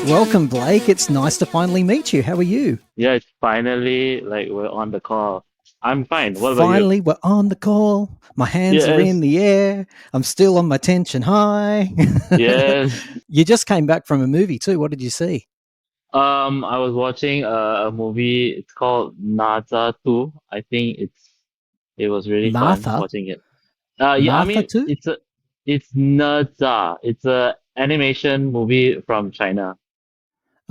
Welcome, Blake. It's nice to finally meet you. How are you? Yeah, it's finally like we're on the call. I'm fine. What about you? Finally, we're on the call. My hands are in Yes, the air. I'm still on my tension high. yes. You just came back from a movie too. What did you see? I was watching a movie. It's called Naza 2. I think it was really fun Martha. watching it. Yeah, I Martha mean too? it's Naza. It's a animation movie from China.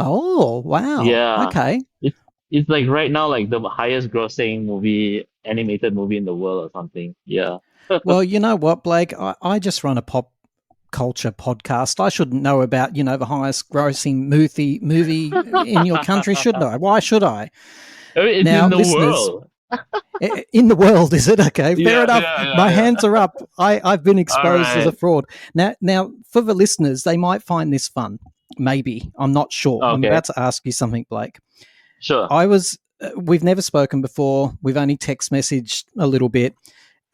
Oh, wow. Yeah, Okay. it's it's like right now like the highest grossing animated movie in the world or something. Yeah. Well, you know what, Blake? I just run a pop culture podcast. I shouldn't know about, the highest grossing movie in your country, should I? Why should I? I mean, it's Now, in the listeners, world. in the world, is it? Okay, fair Yeah, enough. yeah, yeah, My yeah. hands are up. I've been All exposed as a right. fraud. Now, for the listeners, they might find this fun. Maybe. I'm not sure. I'm Okay. about to ask you something, Blake. Sure. We've never spoken before. We've only text messaged a little bit.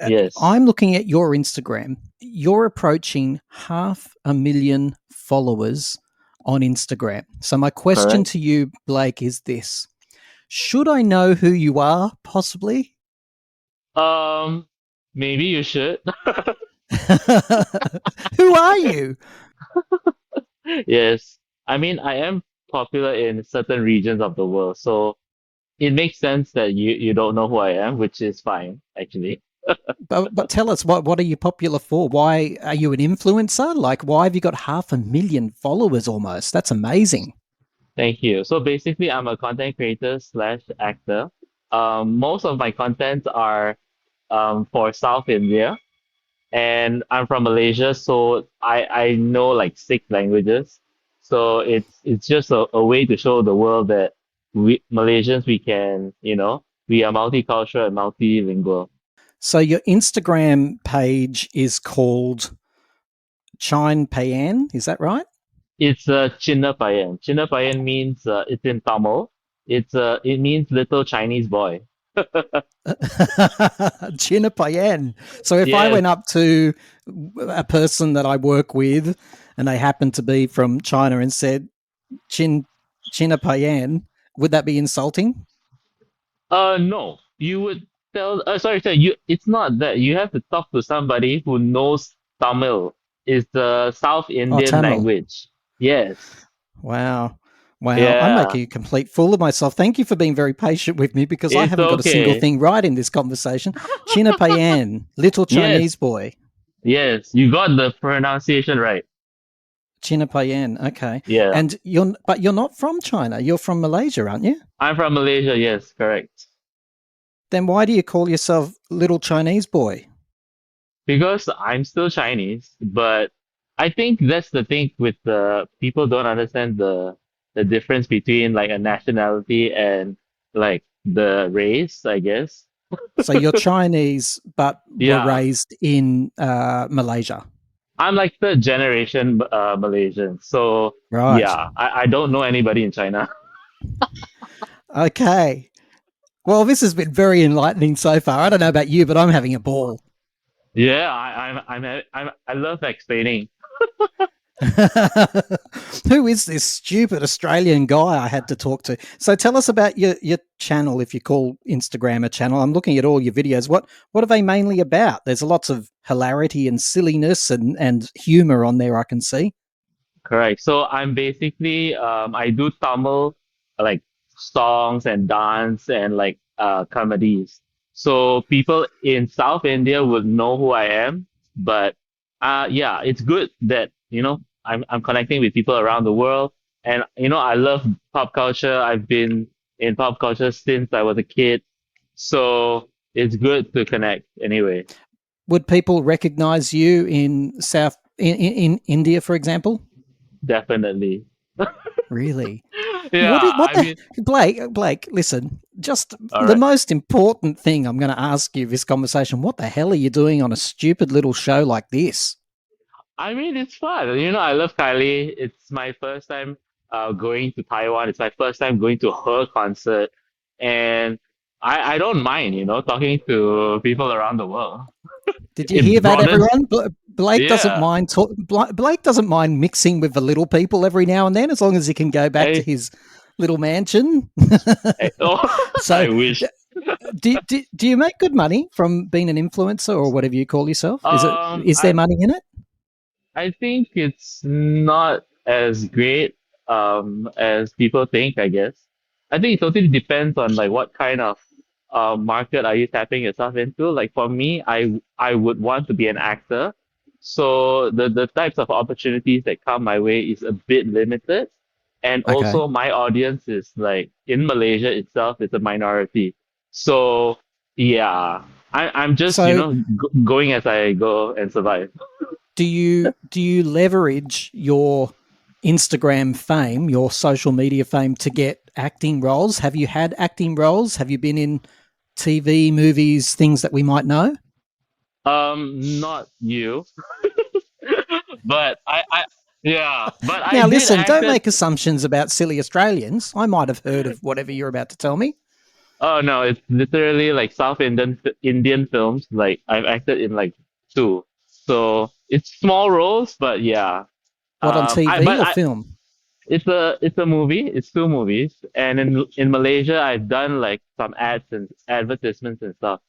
Yes. I'm looking at your Instagram. You're approaching 500,000 followers on Instagram. So, my question Correct. to you, Blake, is this: should I know who you are, possibly? Um, maybe you should. Who are you? Yes. I mean, I am popular in certain regions of the world, so it makes sense that you don't know who I am, which is fine, actually. But tell us, what are you popular for? Why are you an influencer? Like, why have you got 500,000 followers almost? That's amazing. Thank you. So basically, I'm a content creator slash actor. Most of my contents are for South India, and I'm from Malaysia, so I know like 6 languages. So it's just a way to show the world that we Malaysians we can, we are multicultural and multilingual. So your Instagram page is called Chine Payan, is that right? It's Chinna Payan. Chinna Payan means it's in Tamil. It means little Chinese boy. China Payan. So if I Yes. went up to a person that I work with and they happen to be from China and said Chin China Payan, would that be insulting? No. You would tell. Sorry. It's not that. You have to talk to somebody who knows Tamil. Is the South Oh, Indian Tamil. language. Yes. Wow. Wow. I'm Yeah. making a complete fool of myself. Thank you for being very patient with me because I It's haven't got a single okay. thing right in this conversation. China Payan, little Chinese Yes. boy. Yes. You got the pronunciation right. China Payan. Okay. Yeah. And you're not from China. You're from Malaysia, aren't you? I'm from Malaysia. Yes, correct. Then why do you call yourself little Chinese boy? Because I'm still Chinese, but I think that's the thing with the people don't understand the difference between like a nationality and like the race, I guess. So you're Chinese, but were Yeah. raised in Malaysia, I'm like third generation Malaysian. So right? yeah, I don't know anybody in China. Okay. Well, this has been very enlightening so far. I don't know about you, but I'm having a ball. Yeah, I love explaining. Who is this stupid Australian guy I had to talk to? So tell us about your channel, if you call Instagram a channel. I'm looking at all your videos. What are they mainly about? There's lots of hilarity and silliness and humor on there, I can see. Correct. So I'm basically I do Tamil like songs and dance and like comedies. So people in South India would know who I am, but yeah, it's good that I'm connecting with people around the world, and I love pop culture. I've been in pop culture since I was a kid, so it's good to connect anyway. Would people recognize you in in India, for example? Definitely. Really? Yeah, What I the mean, Blake? Listen, just all the right. most important thing I'm going to ask you this conversation. What the hell are you doing on a stupid little show like this? I mean, it's fun. I love Kylie. It's my first time going to Taiwan. It's my first time going to her concert. And I don't mind, talking to people around the world. Did you It hear that, broadens. everyone? Blake doesn't Yeah. mind. Blake doesn't mind mixing with the little people every now and then, as long as he can go back to I, his little mansion. oh, So, I wish. do you make good money from being an influencer or whatever you call yourself? Um, Is there I money in it? I think it's not as great as people think, I guess. I think it totally depends on like what kind of market are you tapping yourself into. Like for me, I would want to be an actor. So the types of opportunities that come my way is a bit limited. And Okay. also my audience is like in Malaysia itself is a minority. So yeah, I'm just, So going as I go and survive. do you leverage your Instagram fame, your social media fame, to get acting roles? Have you had acting roles? Have you been in TV, movies, things that we might know? Not you, but yeah, but I Now, did listen, don't acted. make assumptions about silly Australians. I might have heard of whatever you're about to tell me. Oh no, it's literally like South Indian films. Like I've acted in like two, so it's small roles, but yeah. What, on I TV but or I film? it's a movie. It's two movies, and in Malaysia I've done like some ads and advertisements and stuff.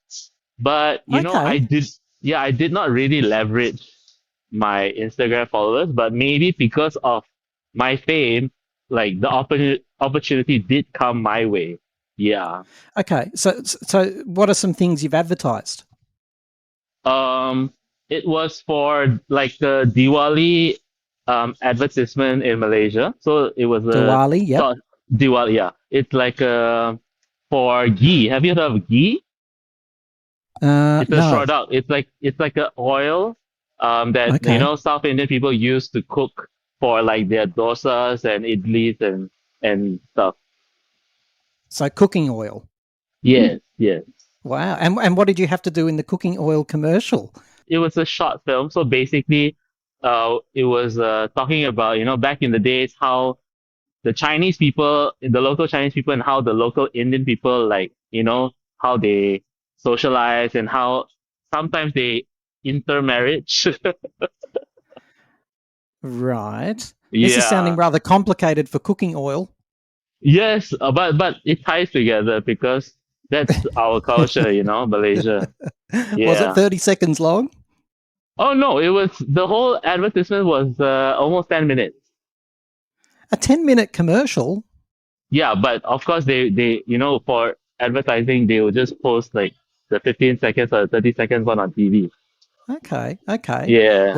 But I Okay. did, yeah, I did not really leverage my Instagram followers, but maybe because of my fame, like the opportunity did come my way. Yeah. Okay. So what are some things you've advertised? Um, it was for like the Diwali advertisement in Malaysia. So it was a Diwali, yep. so- Diwali, yeah. It's like for ghee. Have you heard of ghee? It's a No. product. It's like a oil that Okay. South Indian people use to cook for like their dosas and idlis and stuff. So cooking oil. Yes, yes. Wow. And what did you have to do in the cooking oil commercial? It was a short film, so basically, it was talking about back in the days how the Chinese people, the local Chinese people, and how the local Indian people like how they socialize and how sometimes they intermarriage. Right. This is sounding Yeah. rather complicated for cooking oil. Yes, but it ties together because that's our culture, Malaysia. Was it Yeah. 30 seconds long? Oh no, it was the whole advertisement was almost 10 minutes. A 10-minute commercial? Yeah, but of course they for advertising they will just post like the 15 seconds or 30 seconds one on TV. Okay. Okay. Yeah.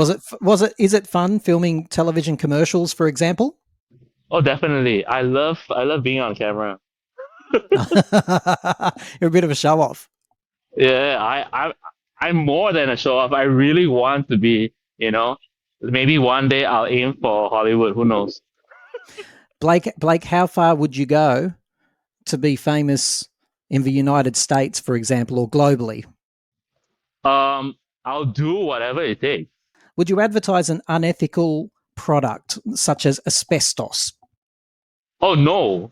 Is it fun filming television commercials, for example? Oh, definitely. I love being on camera. You're a bit of a show off. Yeah, I'm more than a show off. I really want to be, maybe one day I'll aim for Hollywood. Who knows? Blake, how far would you go to be famous in the United States, for example, or globally? I'll do whatever it takes. Would you advertise an unethical product such as asbestos? Oh no.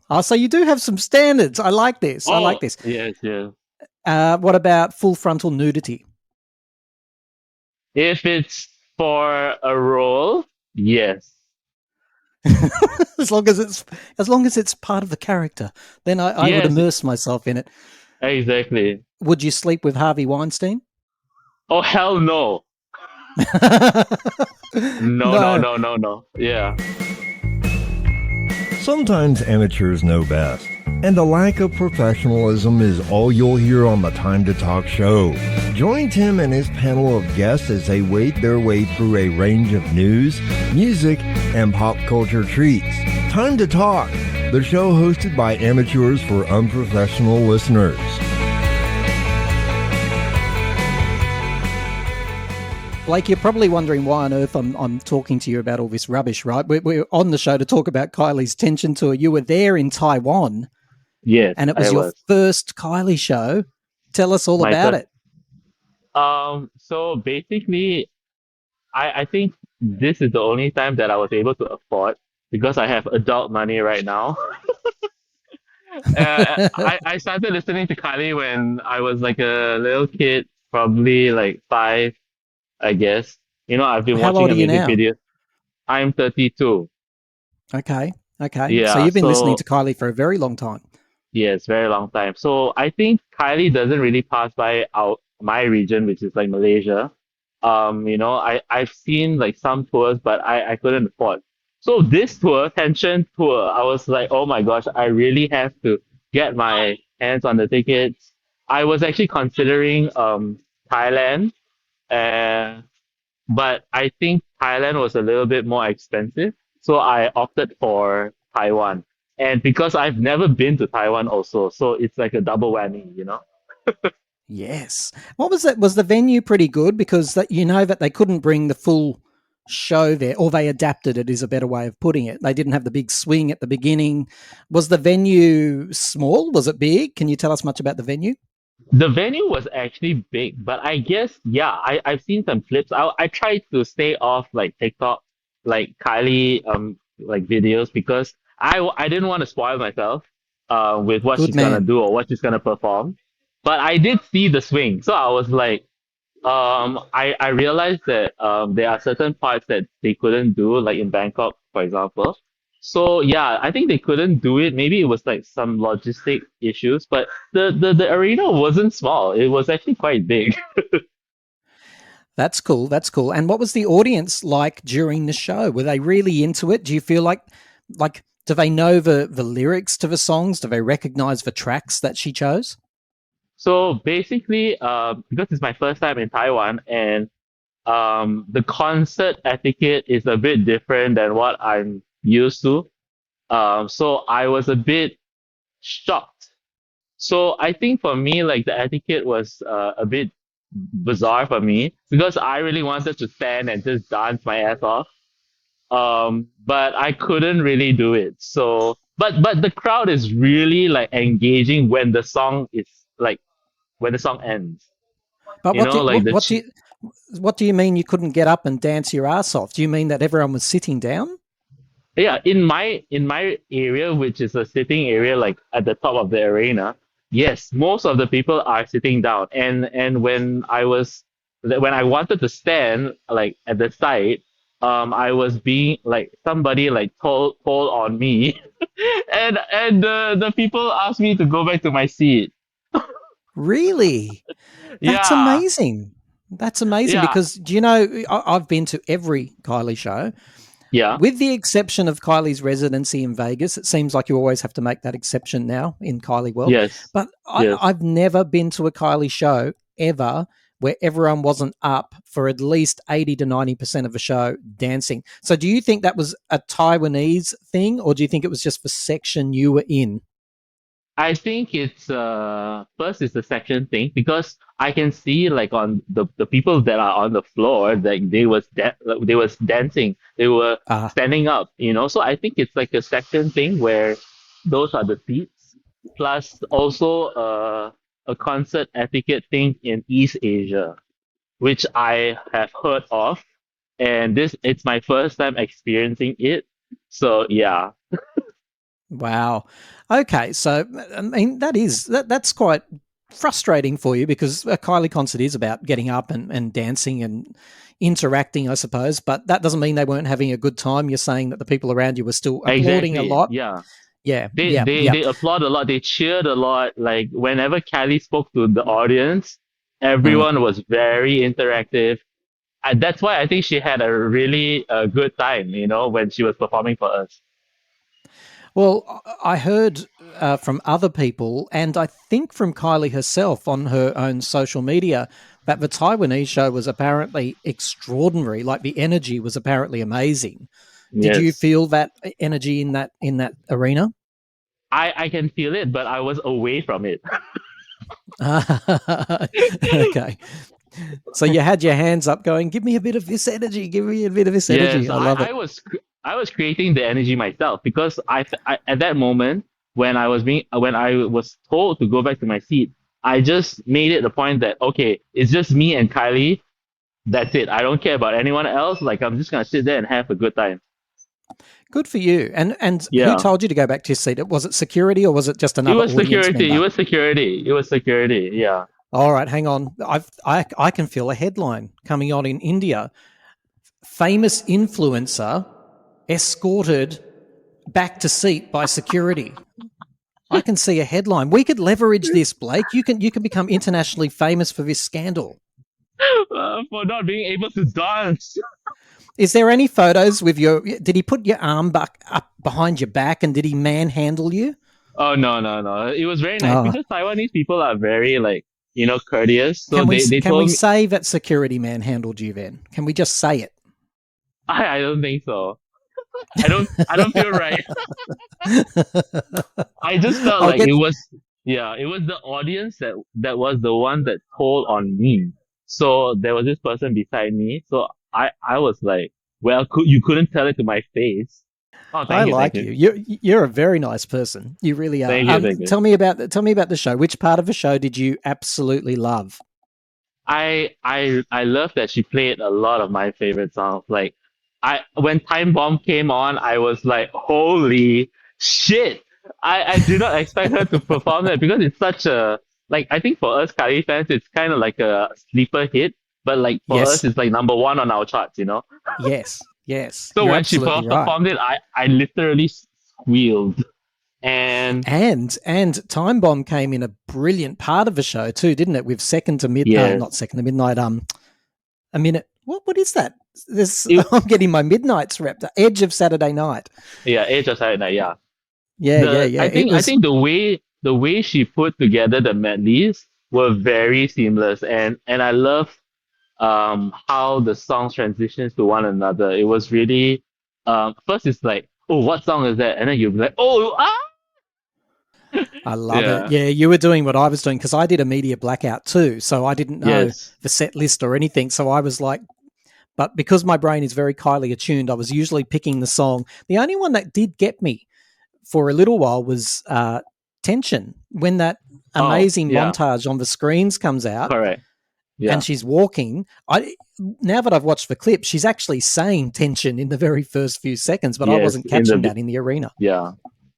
Oh, so you do have some standards. I like this. I Oh like this. yes, yes. What about full frontal nudity? If it's for a role, yes. as long as it's part of the character, then I would Yes, immerse myself in it. exactly. Would you sleep with Harvey Weinstein? Oh hell no. No, no, No. no, no, no. Yeah. Sometimes amateurs know best, and the lack of professionalism is all you'll hear on the Time to Talk show. Join Tim and his panel of guests as they wade their way through a range of news, music, and pop culture treats. Time to Talk, the show hosted by amateurs for unprofessional listeners. Blake, you're probably wondering why on earth I'm talking to you about all this rubbish, right? We're on the show to talk about Kylie's Tension Tour. You were there in Taiwan, Yes, and it I was your was. first Kylie show. Tell us all My about first. it. So basically, I think this is the only time that I was able to afford because I have adult money right now. I started listening to Kylie when I was like a little kid, probably like 5. I guess. I've been How watching old her are you music now? videos. I'm 32. Okay. Okay. So Yeah, you've been listening so to Kylie for a very long time. yes, very long time. So I think Kylie doesn't really pass by my region, which is like Malaysia. I've seen like some tours, but I couldn't afford. So this tour, Tension tour, I was like, oh my gosh, I really have to get my hands on the tickets. I was actually considering Thailand, uh, but I think Thailand was a little bit more expensive, so I opted for Taiwan. And because I've never been to Taiwan also, so it's like a double whammy. Yes. What was that? Was the venue pretty good? Because that they couldn't bring the full show there, or they adapted it is a better way of putting it. They didn't have the big swing at the beginning. Was the venue small? Was it big? Can you tell us much about the venue? The venue was actually big, but I guess, yeah, I've seen some clips. I tried to stay off like TikTok, like Kylie like videos, because I didn't want to spoil myself with what Good she's gonna man. do or what she's gonna perform. But I did see the swing, so I was like, I realized that there are certain parts that they couldn't do, like in Bangkok, for example. So yeah, I think they couldn't do it. Maybe it was like some logistic issues, but the arena wasn't small. It was actually quite big. That's cool. That's cool. And what was the audience like during the show? Were they really into it? Do you feel like do they know the lyrics to the songs? Do they recognize the tracks that she chose? So basically, because it's my first time in Taiwan, and the concert etiquette is a bit different than what I'm used to. So I was a bit shocked. So I think for me, like the etiquette was a bit bizarre for me because I really wanted to stand and just dance my ass off. But I couldn't really do it. So, but the crowd is really like engaging when the song is like when the song ends. But You know, like what do you mean you couldn't get up and dance your ass off? Do you mean that everyone was sitting down? yeah, in my area, which is a sitting area, like at the top of the arena, yes, most of the people are sitting down. And when I wanted to stand, like at the side, I was being like somebody like told on me, and the people asked me to go back to my seat. Really? That's Yeah, amazing. That's amazing yeah, because do you know I've been to every Kylie show, yeah. with the exception of Kylie's residency in Vegas. It seems like you always have to make that exception now in Kylie world. Yes, But yes. I've never been to a Kylie show ever where everyone wasn't up for at least 80 to 90% of the show dancing. So do you think that was a Taiwanese thing, or do you think it was just the section you were in? I think it's first it's the section thing because I can see like on the people that are on the floor like they was dancing, they were Ah, standing up. So I think it's like a section thing where those are the seats, plus also a concert etiquette thing in East Asia, which I have heard of, and this it's my first time experiencing it. So yeah, wow. Okay, so I mean that's quite frustrating for you because a Kylie concert is about getting up and dancing and interacting, I suppose. But that doesn't mean they weren't having a good time. You're saying that the people around you were still applauding a exactly. lot. Yeah. Yeah, They yeah, they yeah. they applaud a lot. They cheered a lot. Like whenever Kelly spoke to the audience, Mm. everyone was very interactive. And that's why I think she had a really good time, when she was performing for us. Well, I heard from other people, and I think from Kylie herself on her own social media, that the Taiwanese show was apparently extraordinary. Like the energy was apparently amazing. Did you Yes, feel that energy in that arena? I can feel it, but I was away from it. Okay. So you had your hands up going, give me a bit of this energy, give me a bit of this Yes, energy. I I, love I it. was I was creating the energy myself because I at that moment when I was told to go back to my seat, I just made it a point that okay, it's just me and Kylie. That's it. I don't care about anyone else. Like I'm just gonna sit there and have a good time. Good for you. And who Yeah. told you to go back to your seat? Was it security or was it just It another was audience security. It member? was security. It was security. Yeah. All right, hang on. I can feel a headline coming on in India. Famous influencer escorted back to seat by security. I can see a headline. We could leverage this, Blake. You can become internationally famous for this scandal. For not being able to dance. Is there any photos with your? Did he put your arm back up behind your back and did he manhandle you? Oh no! It was very nice Oh. because Taiwanese people are very courteous. So Can we they can told we me. say that security manhandled you? Then can we just say it? I don't think so. I don't feel right. I just felt I'll like get- it was the audience that was the one that told on me. So there was this person beside me. So I was like, well, you couldn't tell it to my face. Oh, thank I you, like thank you. You're a very nice person. You really are. Thank you. Tell me about the show. Which part of the show did you absolutely love? I love that she played a lot of my favorite songs. Like when Time Bomb came on, I was like, holy shit! I did not expect her to perform that because it's such a I think for us Kylie fans it's kind of like a sleeper hit, but like for Yes. us it's like number one on our charts, Yes. So You're when she absolutely right. performed it, I literally squealed. And And Time Bomb came in a brilliant part of the show too, didn't it? With Second to Midnight, Yes. not Second to Midnight. A minute. What is that? It- I'm getting my midnights wrapped up. Edge of Saturday Night. yeah, Age of Saturday Night, yeah. Yeah. I think the way she put together the medleys were very seamless, and I love how the songs transitions to one another. It was really first it's like, oh, what song is that? And then you'll be like, oh, I love Yeah. it. Yeah, you were doing what I was doing because I did a media blackout too, so I didn't know yes, the set list or anything. So I was like, but because my brain is very Kylie attuned, I was usually picking the song. The only one that did get me for a little while was Tension, when that Oh, amazing yeah. montage on the screens comes out correct. Yeah, and she's walking. Now that I've watched the clip, she's actually saying Tension in the very first few seconds, but I Yes, wasn't in catching the- that in the arena. yeah,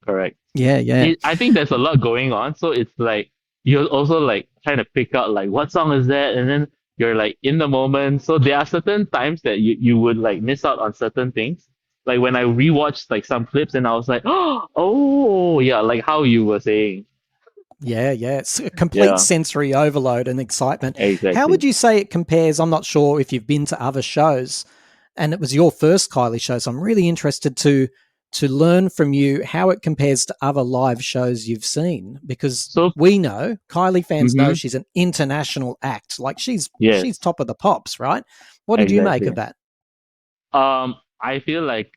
correct. Yeah. I think there's a lot going on, so it's like you're also like trying to pick out like what song is that, and then you're like in the moment. So there are certain times that you would like miss out on certain things. Like when I rewatched like some clips, and I was like, oh yeah, like how you were saying. Yeah. It's a complete Yeah. sensory overload and excitement. Exactly. How would you say it compares? I'm not sure if you've been to other shows, and it was your first Kylie show, so I'm really interested to learn from you how it compares to other live shows you've seen, because So we know Kylie fans know Mhm. she's an international act. Like she's Yes. top of the pops, right? What did you make Exactly. of that? I feel like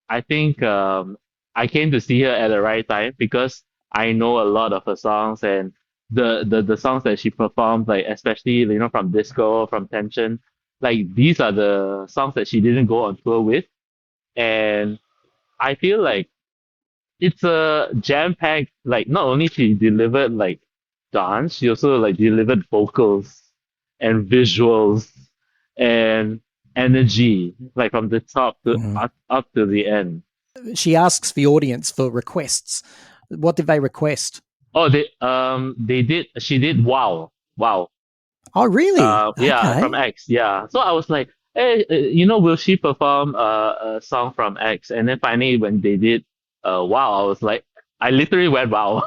I think I came to see her at the right time because I know a lot of her songs and the songs that she performed, like especially from Disco, from Tension, like these are the songs that she didn't go on tour with, and I feel like it's a jam-packed, like not only she delivered like dance, she also like delivered vocals and visuals and energy, like from the top to Mhm. up to the end. She asks the audience for requests. What did they request? Oh, she did wow. Wow. Oh, really? Yeah, Okay. from X. Yeah. So I was like, hey, will she perform a song from X? And then finally when they did wow, I was like, I literally went wow.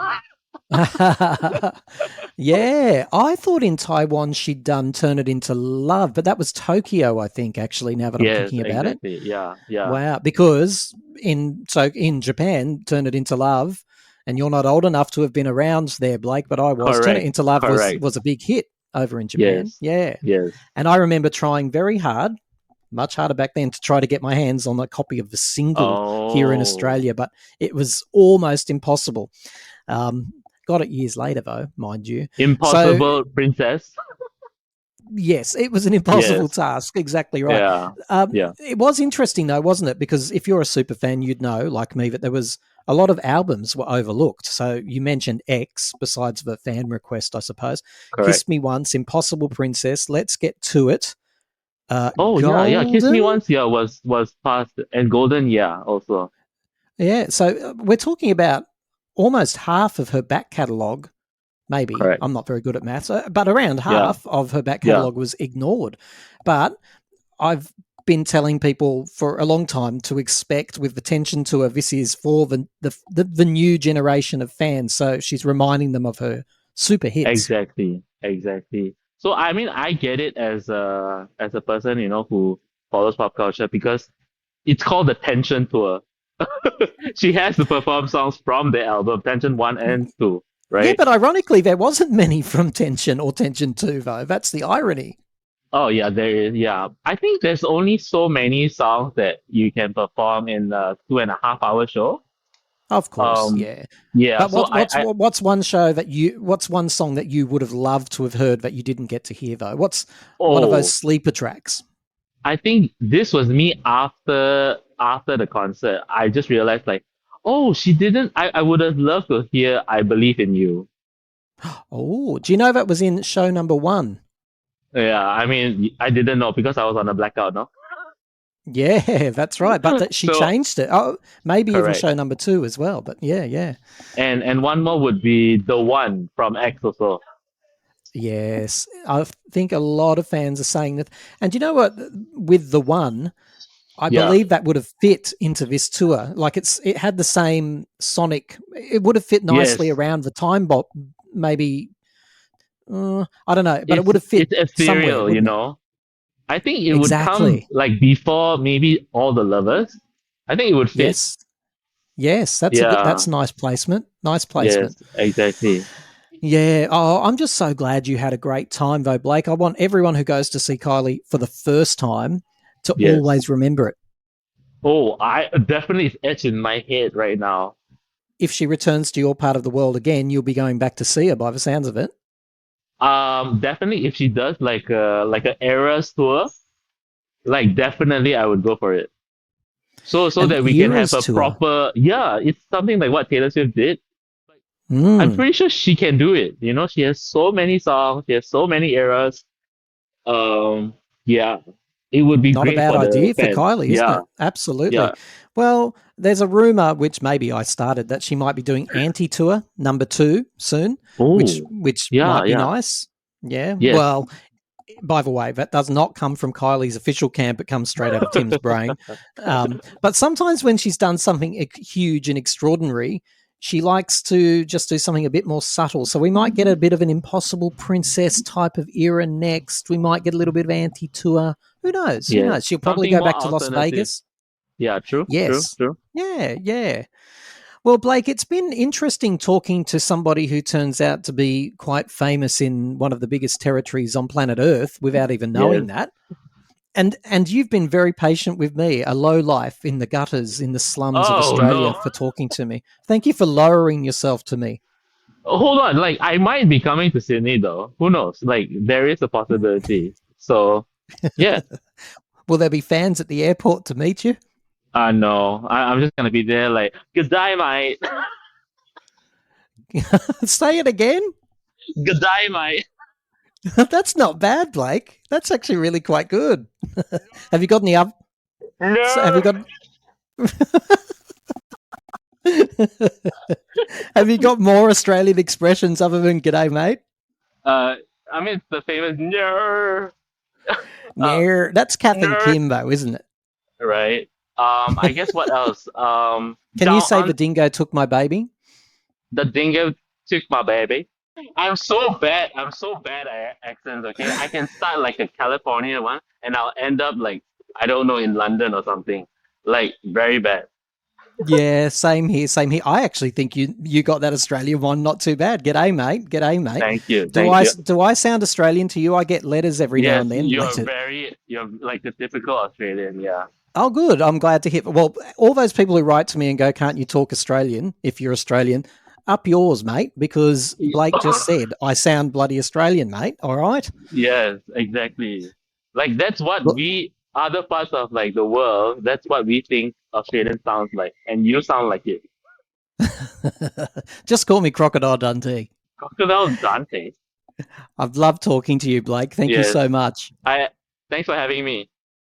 Yeah, I thought in Taiwan she'd done Turn It Into Love, but that was Tokyo, I think, actually, now that I'm Yes, thinking about it. exactly. Yeah. Wow, because in Japan, Turn It Into Love, and you're not old enough to have been around there, Blake, but I was. Turn It Correct, Into Love correct. was a big hit over in Japan. Yes. Yeah. Yes. And I remember trying very hard, much harder back then, to try to get my hands on a copy of the single here in Oh. Australia, but it was almost impossible. Got it years later, though, mind you. Impossible Princess. Yes, it was an impossible Yes. task. Exactly right. Yeah. Yeah. It was interesting, though, wasn't it? Because if you're a super fan, you'd know, like me, that there was a lot of albums were overlooked. So you mentioned X, besides the fan request, I suppose. Correct. Kiss Me Once, Impossible Princess, Let's Get to It. Oh yeah. Kiss Me Golden? Once, yeah, was past, and Golden, yeah, also. Yeah, so we're talking about almost half of her back catalogue Maybe. Correct. I'm not very good at maths, but around Yeah. half of her back Yeah. catalogue was ignored. But I've been telling people for a long time to expect with the Tension tour, this is for the new generation of fans. So she's reminding them of her super hits. Exactly. So I mean, I get it as a person, who follows pop culture because it's called the Tension Tour. She has to perform songs from the album Tension 1 and 2, right? Yeah, but ironically, there wasn't many from Tension or Tension 2, though. That's the irony. Oh yeah, there is. Yeah, I think there's only so many songs that you can perform in a 2.5 hour show. Of course, Um, yeah. Yeah, But so what's one song that you would have loved to have heard that you didn't get to hear though? What are those sleeper tracks? I think this was me after the concert. I just realized like, oh, she didn't. I would have loved to hear "I Believe in You." Oh, do you know that was in show number 1? Yeah, I mean, I didn't know because I was on a blackout. No, Yeah, that's right. But she So- changed it. Oh, maybe even Correct. show number 2 as well. But yeah. and one more would be "The One" from X also. Yes, I think a lot of fans are saying that. And you know what? With The One, I Yeah. believe that would have fit into this tour. Like it had the same sonic. It would have fit nicely Yes. around the time bomb. Maybe I don't know, but it would have fit. It's somewhere, ethereal, wouldn't it? I think it would come Exactly. like before maybe All the Lovers. I think it would fit. Yes, that's Yeah. that's nice placement. Nice placement. Yes, exactly. Yeah. Oh, I'm just so glad you had a great time, though, Blake. I want everyone who goes to see Kylie for the first time to Yes. always remember it. Oh, I definitely it's etched in my head right now. If she returns to your part of the world again, you'll be going back to see her by the sounds of it. Definitely if she does like a Eras tour, like definitely I would go for it. So An that we can have Eras a tour? proper, yeah, it's something like what Taylor Swift did. Mm. I'm pretty sure she can do it. She has so many songs, she has so many eras. Yeah, it would be Not a great bad for the idea for fans. Kylie, isn't Yeah, it? Absolutely. yeah. Well, there's a rumor, which maybe I started, that she might be doing anti-tour number 2 soon, which Oh, which yeah, might be yeah. nice. Yeah. Yes. Well, by the way, that does not come from Kylie's official camp. It comes straight out of Tim's brain. But sometimes when she's done something huge and extraordinary, she likes to just do something a bit more subtle. So we might get a bit of an Impossible Princess type of era next. We might get a little bit of anti-tour. Who knows? Who Yes. knows? She'll probably Something go more back to Las alternative. Vegas. Yeah, true. Yes. True. Yeah. Well, Blake, it's been interesting talking to somebody who turns out to be quite famous in one of the biggest territories on planet Earth without even knowing that. And you've been very patient with me, a low life in the gutters, in the slums of Oh, Australia, no. for talking to me. Thank you for lowering yourself to me. Hold on, like I might be coming to Sydney though. Who knows? Like there is a possibility. So, yeah. Will there be fans at the airport to meet you? No, I'm just gonna be there like, good day, mate. Say it again. Good day, mate. That's not bad, Blake. That's actually really quite good. Have you got any other? No. Have you got? Have you got more Australian expressions other than "G'day, mate"? I mean, it's the famous no, No, that's Kath and nerd. Kim, though, isn't it? right? I guess what else? Can Down you say on- the dingo took my baby? the dingo took my baby? I'm so bad at accents. Okay, I can start like a California one, and I'll end up like I don't know in London or something. Like very bad. Yeah, same here. I actually think you got that Australian one not too bad. G'day, mate. G'day, mate. Thank you. Do I sound Australian to you? I get letters every now Yes, and then. you're Like you're like the typical Australian. Yeah. Oh, good. I'm glad to hear. Well, all those people who write to me and go, "Can't you talk Australian?" If you're Australian, up yours, mate, because Blake just said I sound bloody Australian, mate. All right. Yes, exactly. Like that's what Well- we other parts of like the world. That's what we think Australian sounds like, and you sound like it. Just call me Crocodile Dundee. Crocodile Dante. I've loved talking to you, Blake. Thank you Yes. so much. Thanks for having me.